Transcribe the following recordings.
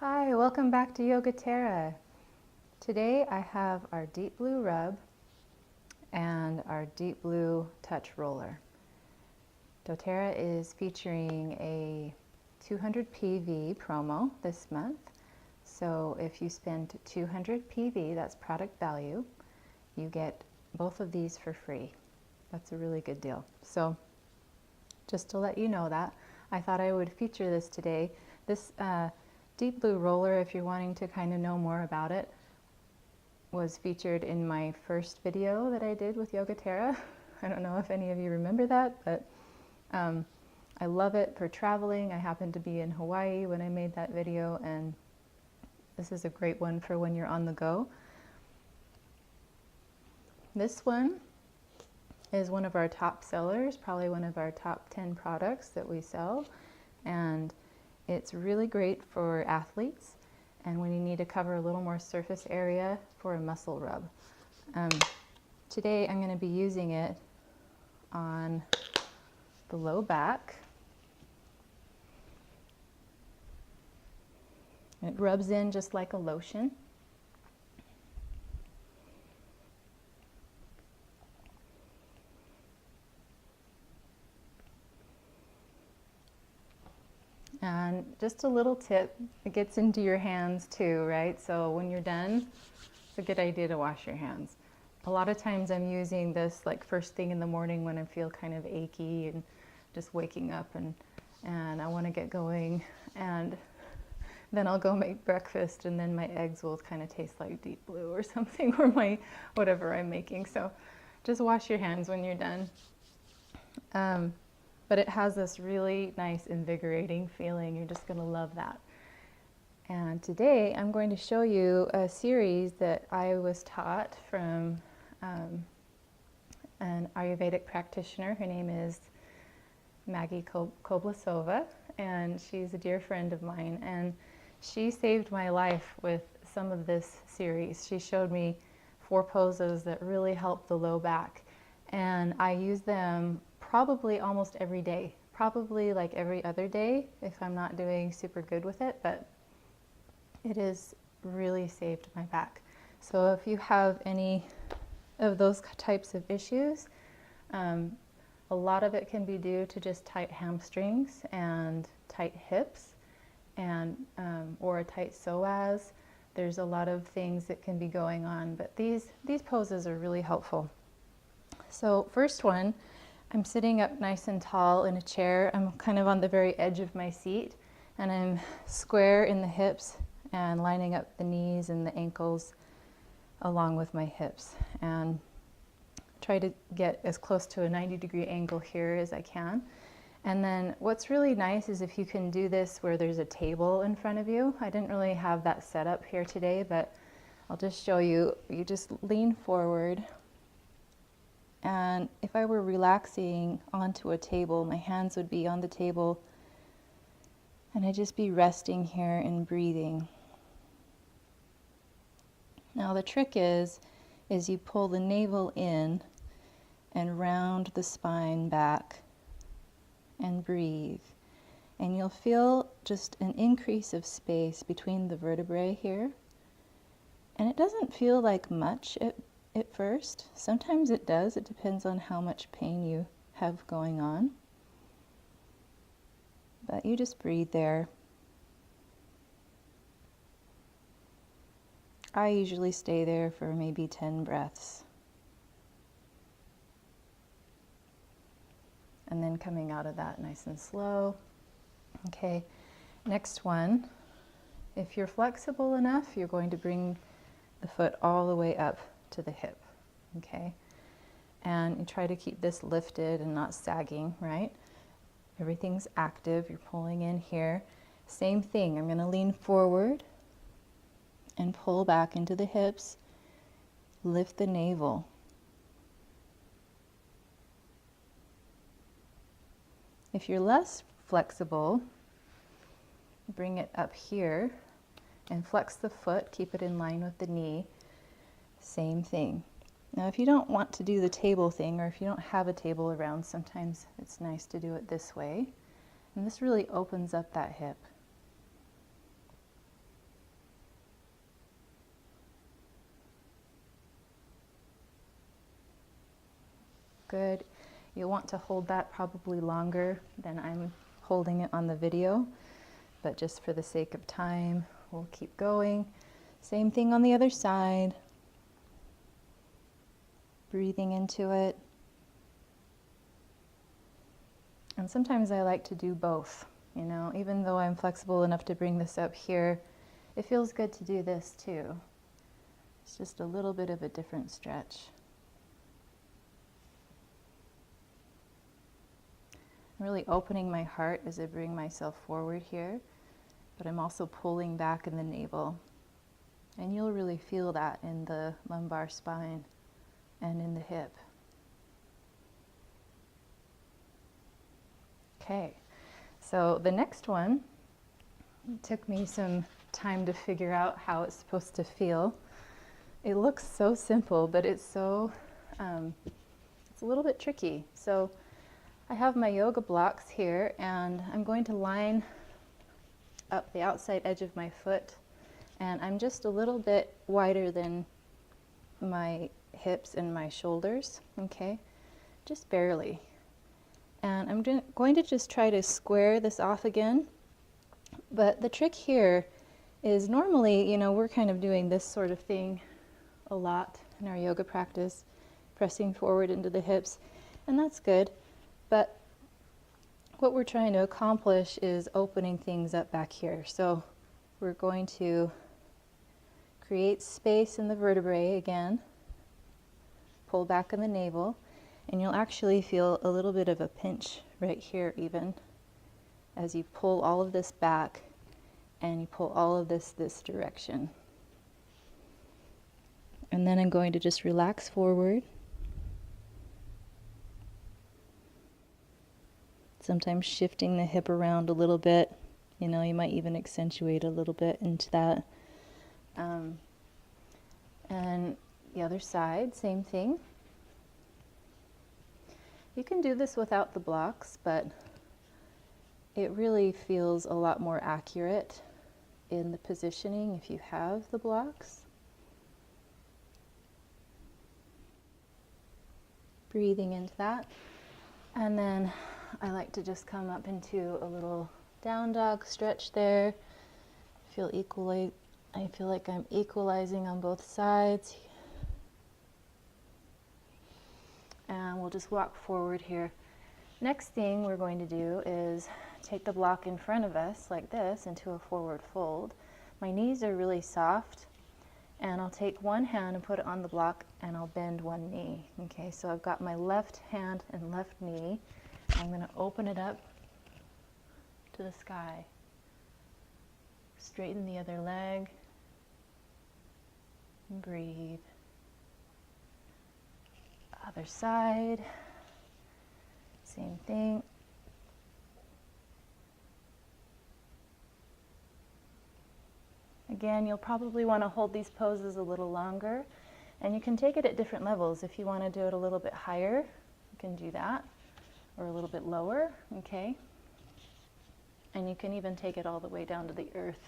Hi, welcome back to Yoga Terra. Today I have our deep blue rub and our deep blue touch roller. doTERRA is featuring a 200 PV promo this month. So if you spend 200 PV, that's product value, you get both of these for free. That's a really good deal. So just to let you know that, I thought I would feature this today. This deep blue roller, if you're wanting to kind of know more about it, was featured in my first video that I did with Yoga Terra. I don't know if any of you remember that, but I love it for traveling. I happened to be in Hawaii when I made that video, and this is a great one for when you're on the go. This one is one of our top sellers, probably one of our top 10 products that we sell, and it's really great for athletes and when you need to cover a little more surface area for a muscle rub. Today I'm going to be using it on the low back. It rubs in just like a lotion. And just a little tip, it gets into your hands too, right? So when you're done, it's a good idea to wash your hands. A lot of times I'm using this like first thing in the morning when I feel kind of achy and just waking up and I want to get going, and then I'll go make breakfast and then my eggs will kind of taste like deep blue or something, or my whatever I'm making. So just wash your hands when you're done. But it has this really nice invigorating feeling. You're just going to love that. And today I'm going to show you a series that I was taught from an Ayurvedic practitioner. Her name is Maggie Koblasova, and she's a dear friend of mine, and she saved my life with some of this series. She showed me 4 poses that really help the low back, and I use them probably almost every day, probably like every other day if I'm not doing super good with it, but it has really saved my back. So if you have any of those types of issues, a lot of it can be due to just tight hamstrings and tight hips and or a tight psoas. There's a lot of things that can be going on, but these poses are really helpful. So first one, I'm sitting up nice and tall in a chair. I'm kind of on the very edge of my seat, and I'm square in the hips and lining up the knees and the ankles along with my hips, and try to get as close to a 90-degree angle here as I can. And then what's really nice is if you can do this where there's a table in front of you. I didn't really have that set up here today, but I'll just show you. You just lean forward, and if I were relaxing onto a table, my hands would be on the table, and I'd just be resting here and breathing. Now the trick is you pull the navel in and round the spine back and breathe. And you'll feel just an increase of space between the vertebrae here. And it doesn't feel like much at first. Sometimes it does. It depends on how much pain you have going on. But you just breathe there. I usually stay there for maybe 10 breaths. And then coming out of that nice and slow. Okay, next one. If you're flexible enough, you're going to bring the foot all the way up to the hip, okay? And you try to keep this lifted and not sagging, right? Everything's active, you're pulling in here. Same thing, I'm gonna lean forward and pull back into the hips, lift the navel. If you're less flexible, bring it up here and flex the foot, keep it in line with the knee. Same thing. Now if you don't want to do the table thing, or if you don't have a table around, sometimes it's nice to do it this way. And this really opens up that hip. good. You'll want to hold that probably longer than I'm holding it on the video, but just for the sake of time, we'll keep going. Same thing on the other side. Breathing into it. And sometimes I like to do both, you know, even though I'm flexible enough to bring this up here, it feels good to do this too. It's just a little bit of a different stretch. I'm really opening my heart as I bring myself forward here, but I'm also pulling back in the navel. And you'll really feel that in the lumbar spine and in the hip. Okay, so the next one, it took me some time to figure out how it's supposed to feel. It looks so simple, but it's so, it's a little bit tricky. So I have my yoga blocks here, and I'm going to line up the outside edge of my foot, and I'm just a little bit wider than my hips and my shoulders, okay? Just barely. And I'm going to just try to square this off again. But the trick here is normally, you know, we're kind of doing this sort of thing a lot in our yoga practice, pressing forward into the hips, and that's good. But what we're trying to accomplish is opening things up back here. So we're going to create space in the vertebrae again, pull back in the navel, and you'll actually feel a little bit of a pinch right here even as you pull all of this back and you pull all of this direction. And then I'm going to just relax forward. Sometimes shifting the hip around a little bit, you know, you might even accentuate a little bit into that. And the other side, same thing. You can do this without the blocks, but it really feels a lot more accurate in the positioning if you have the blocks. Breathing into that. And then I like to just come up into a little down dog stretch there. I feel like I'm equalizing on both sides. And we'll just walk forward here. Next thing we're going to do is take the block in front of us like this into a forward fold. My knees are really soft, and I'll take one hand and put it on the block, and I'll bend one knee. Okay, so I've got my left hand and left knee. I'm going to open it up to the sky. Straighten the other leg. And breathe. Other side. Same thing. Again, you'll probably want to hold these poses a little longer, and you can take it at different levels. If you want to do it a little bit higher, you can do that, or a little bit lower, okay? And you can even take it all the way down to the earth.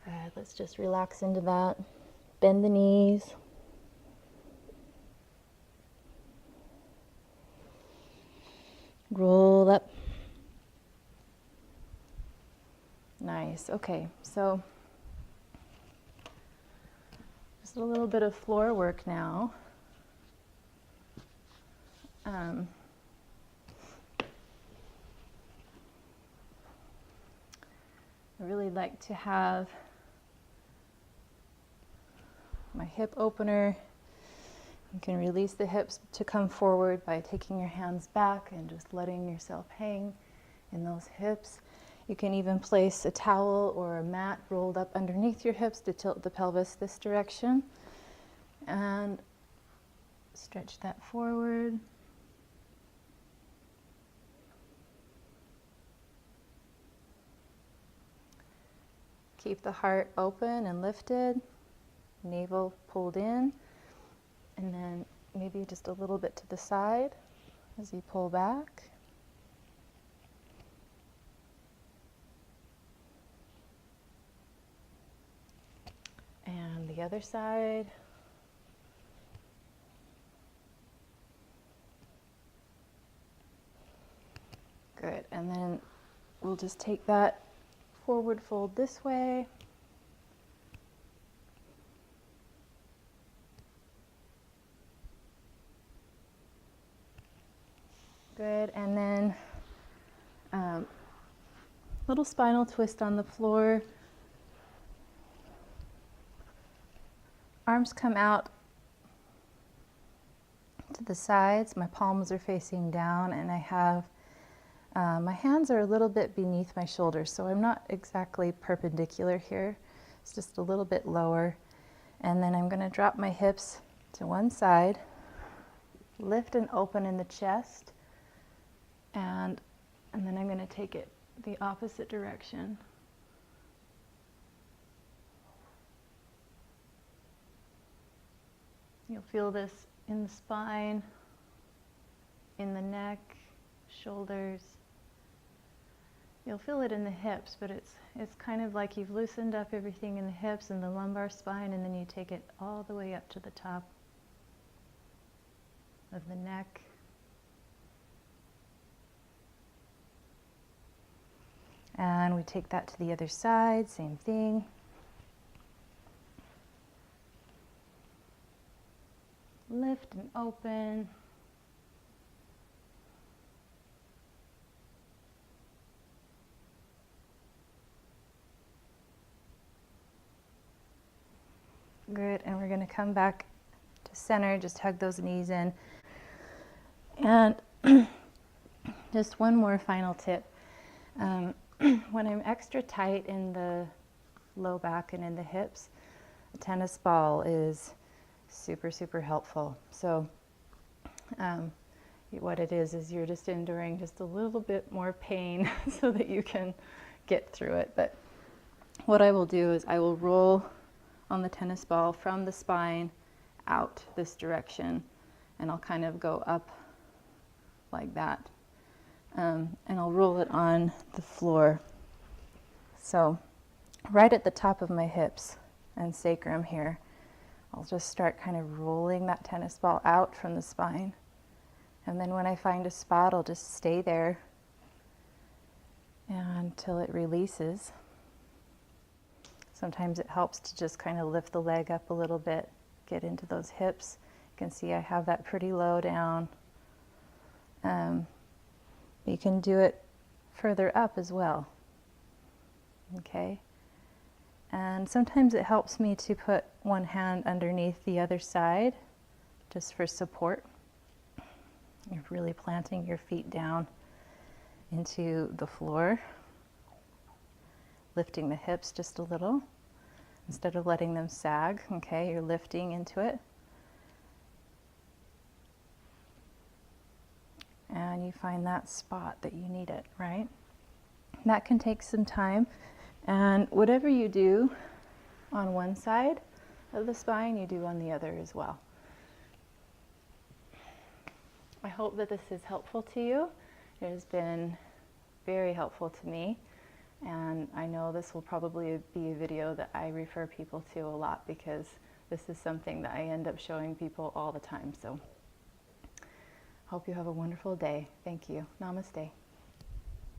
Good, let's just relax into that. Bend the knees. Roll up. Nice, okay, so just a little bit of floor work now. I really like to have my hip opener. You can release the hips to come forward by taking your hands back and just letting yourself hang in those hips. You can even place a towel or a mat rolled up underneath your hips to tilt the pelvis this direction. And stretch that forward. Keep the heart open and lifted. Navel pulled in, and then maybe just a little bit to the side as you pull back. the other side. Good, and then we'll just take that forward fold this way. Good, and then little spinal twist on the floor. Arms come out to the sides. My palms are facing down, and I have my hands are a little bit beneath my shoulders, so I'm not exactly perpendicular here. It's just a little bit lower. And then I'm going to drop my hips to one side, lift and open in the chest, and then I'm going to take it the opposite direction. You'll feel this in the spine, in the neck, shoulders. You'll feel it in the hips, but it's kind of like you've loosened up everything in the hips and the lumbar spine, and then you take it all the way up to the top of the neck. And we take that to the other side, same thing. Lift and open. Good, and we're going to come back to center, just hug those knees in. And just one more final tip. When I'm extra tight in the low back and in the hips, a tennis ball is super, super helpful. So what it is you're just enduring just a little bit more pain so that you can get through it. But what I will do is I will roll on the tennis ball from the spine out this direction, and I'll kind of go up like that, and I'll roll it on the floor. So right at the top of my hips and sacrum here, I'll just start kind of rolling that tennis ball out from the spine, and then when I find a spot, I'll just stay there until it releases. Sometimes it helps to just kind of lift the leg up a little bit, get into those hips. You can see I have that pretty low down. You can do it further up as well. Okay? And sometimes it helps me to put one hand underneath the other side, just for support. You're really planting your feet down into the floor, lifting the hips just a little instead of letting them sag. Okay, you're lifting into it. And you find that spot that you need it, right? That can take some time. And whatever you do on one side of the spine, you do on the other as well. I hope that this is helpful to you. It has been very helpful to me. And I know this will probably be a video that I refer people to a lot, because this is something that I end up showing people all the time. So hope you have a wonderful day. Thank you. Namaste.